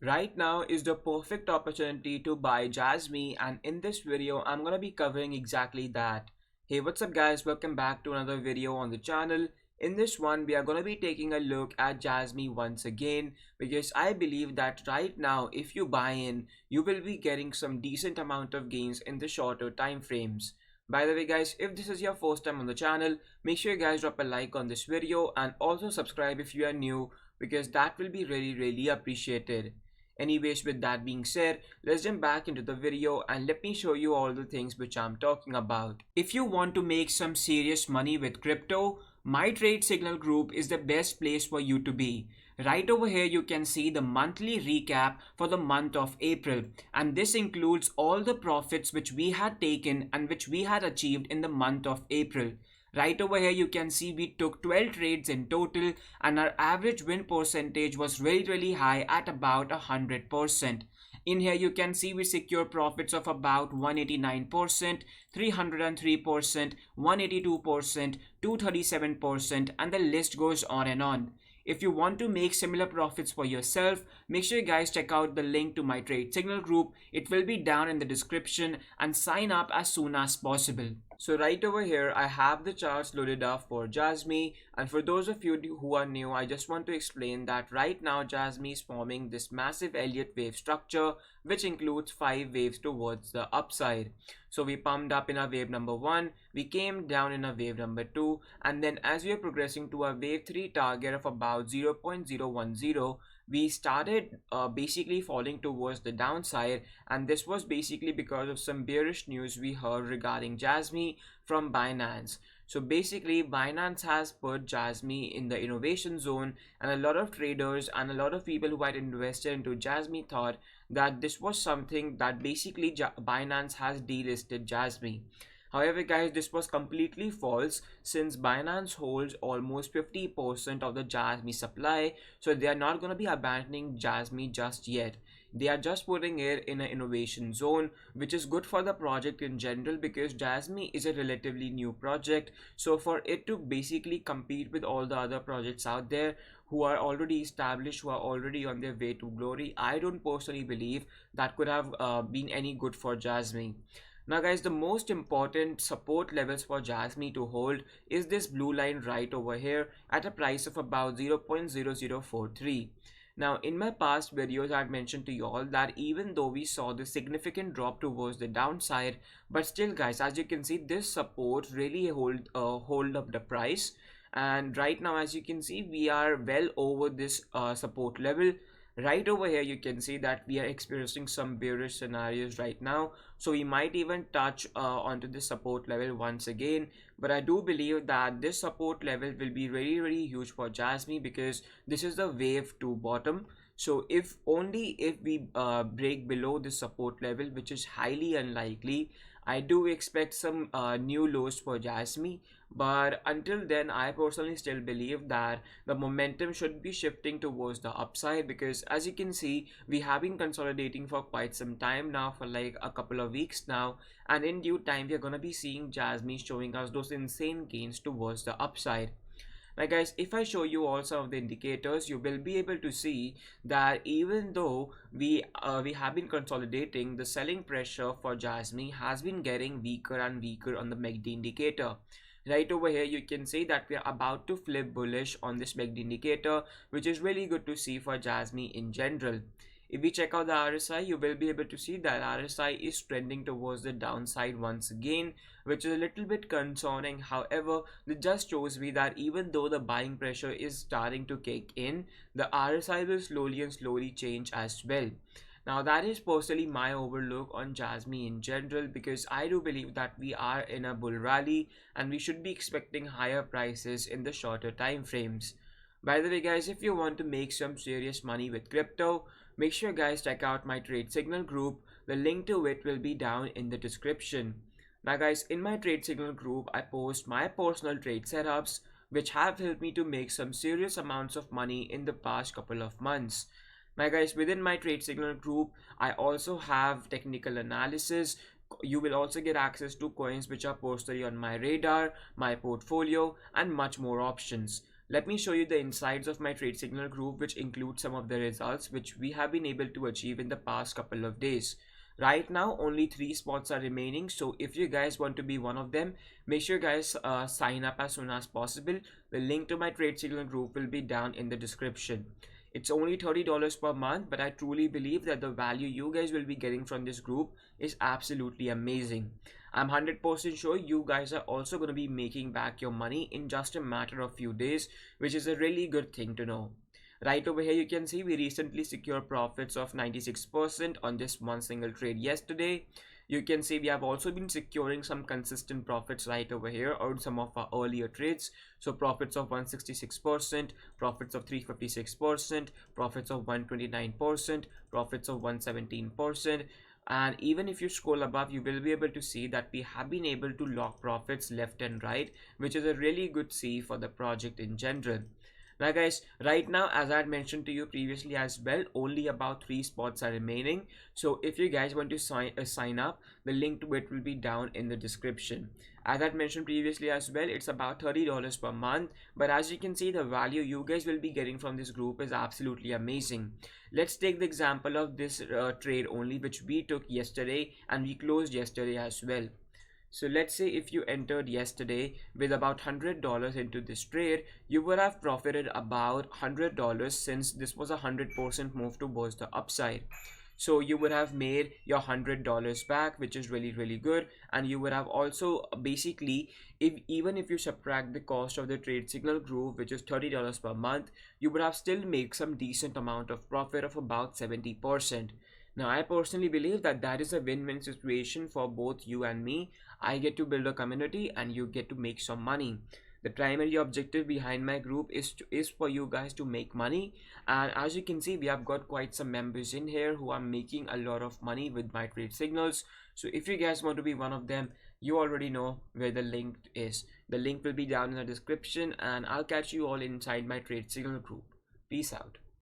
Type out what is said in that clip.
Right now is the perfect opportunity to buy Jasmy, and in this video I'm gonna be covering exactly that. Hey, what's up guys, welcome back to another video on the channel. In this one we are gonna be taking a look at Jasmy once again, because I believe that right now if you buy in, you will be getting some decent amount of gains in the shorter time frames. By the way guys, if this is your first time on the channel, make sure you guys drop a like on this video and also subscribe if you are new, because that will be really appreciated. Anyways, with that being said, let's jump back into the video and let me show you all the things which I'm talking about. If you want to make some serious money with crypto, my trade signal group is the best place for you to be. Right over here you can see the monthly recap for the month of April, and this includes all the profits which we had taken and which we had achieved in the month of April. Right over here you can see we took 12 trades in total, and our average win percentage was really high at about 100%. In here you can see we secure profits of about 189%, 303%, 182%, 237%, and the list goes on and on. If you want to make similar profits for yourself, make sure you guys check out the link to my trade signal group. It will be down in the description, and sign up as soon as possible. So right over here I have the charts loaded up for Jasmy, and for those of you who are new, I just want to explain that right now Jasmy is forming this massive Elliott wave structure, which includes 5 waves towards the upside. So we pumped up in our wave number 1, we came down in our wave number 2, and then as we are progressing to our wave 3 target of about 0.010, we started basically falling towards the downside, and this was basically because of some bearish news we heard regarding Jasmy from Binance. So basically Binance has put Jasmy in the innovation zone, and a lot of traders and a lot of people who had invested into Jasmy thought that this was something that basically Binance has delisted Jasmy. However guys, this was completely false, since Binance holds almost 50% of the Jasmy supply, so they are not going to be abandoning Jasmy just yet. They are just putting it in an innovation zone, which is good for the project in general, because Jasmy is a relatively new project. So for it to basically compete with all the other projects out there who are already established, who are already on their way to glory, I don't personally believe that could have been any good for Jasmy. Now guys, the most important support levels for Jasmy to hold is this blue line right over here at a price of about 0.0043. Now in my past videos I had mentioned to you all that even though we saw the significant drop towards the downside, but still guys, as you can see, this support really hold up the price, and right now as you can see we are well over this support level. Right over here you can see that we are experiencing some bearish scenarios right now, so we might even touch onto this support level once again. But I do believe that this support level will be really huge for Jasmy, because this is the wave 2 bottom. So if we break below this support level, which is highly unlikely, I do expect some new lows for Jasmy. But until then, I personally still believe that the momentum should be shifting towards the upside, because as you can see we have been consolidating for quite some time now, for like a couple of weeks now, and in due time we are going to be seeing Jasmy showing us those insane gains towards the upside. Now guys, if I show you all some of the indicators, you will be able to see that even though we have been consolidating, the selling pressure for Jasmy has been getting weaker and weaker on the MACD indicator. Right over here you can see that we are about to flip bullish on this MACD indicator, which is really good to see for Jasmy in general. If we check out the RSI, you will be able to see that RSI is trending towards the downside once again, which is a little bit concerning. However, this just shows me that even though the buying pressure is starting to kick in, the RSI will slowly change as well. Now that is personally my overlook on Jasmy in general, because I do believe that we are in a bull rally and we should be expecting higher prices in the shorter time frames. By the way guys, if you want to make some serious money with crypto, make sure guys check out my trade signal group. The link to it will be down in the description. Now guys, in my trade signal group I post my personal trade setups, which have helped me to make some serious amounts of money in the past couple of months. Now guys, within my trade signal group I also have technical analysis. You will also get access to coins which are personally on my radar, my portfolio, and much more options. Let me show you the insights of my trade signal group, which include some of the results which we have been able to achieve in the past couple of days. Right now only 3 spots are remaining, so if you guys want to be one of them, make sure guys sign up as soon as possible. The link to my trade signal group will be down in the description. It's only $30 per month, but I truly believe that the value you guys will be getting from this group is absolutely amazing. I'm 100% sure you guys are also going to be making back your money in just a matter of few days, which is a really good thing to know. Right over here you can see we recently secured profits of 96% on this one single trade yesterday. You can see we have also been securing some consistent profits right over here on some of our earlier trades. So profits of 166%, profits of 356%, profits of 129%, profits of 117%. And even if you scroll above, you will be able to see that we have been able to lock profits left and right, which is a really good see for the project in general. Now guys, right now, as I had mentioned to you previously as well, only about 3 spots are remaining. So if you guys want to sign up, the link to it will be down in the description. As I had mentioned previously as well, it's about $30 per month, but as you can see, the value you guys will be getting from this group is absolutely amazing. Let's take the example of this trade only, which we took yesterday and we closed yesterday as well. So let's say if you entered yesterday with about $100 into this trade, you would have profited about $100 since this was a 100% move towards the upside. So you would have made your $100 back, which is really good. And you would have also basically, even if you subtract the cost of the trade signal group, which is $30 per month, you would have still made some decent amount of profit of about 70%. Now, I personally believe that that is a win-win situation for both you and me. I get to build a community and you get to make some money. The primary objective behind my group is for you guys to make money. And as you can see, we have got quite some members in here who are making a lot of money with my trade signals. So if you guys want to be one of them, you already know where the link is. The link will be down in the description, and I'll catch you all inside my trade signal group. Peace out.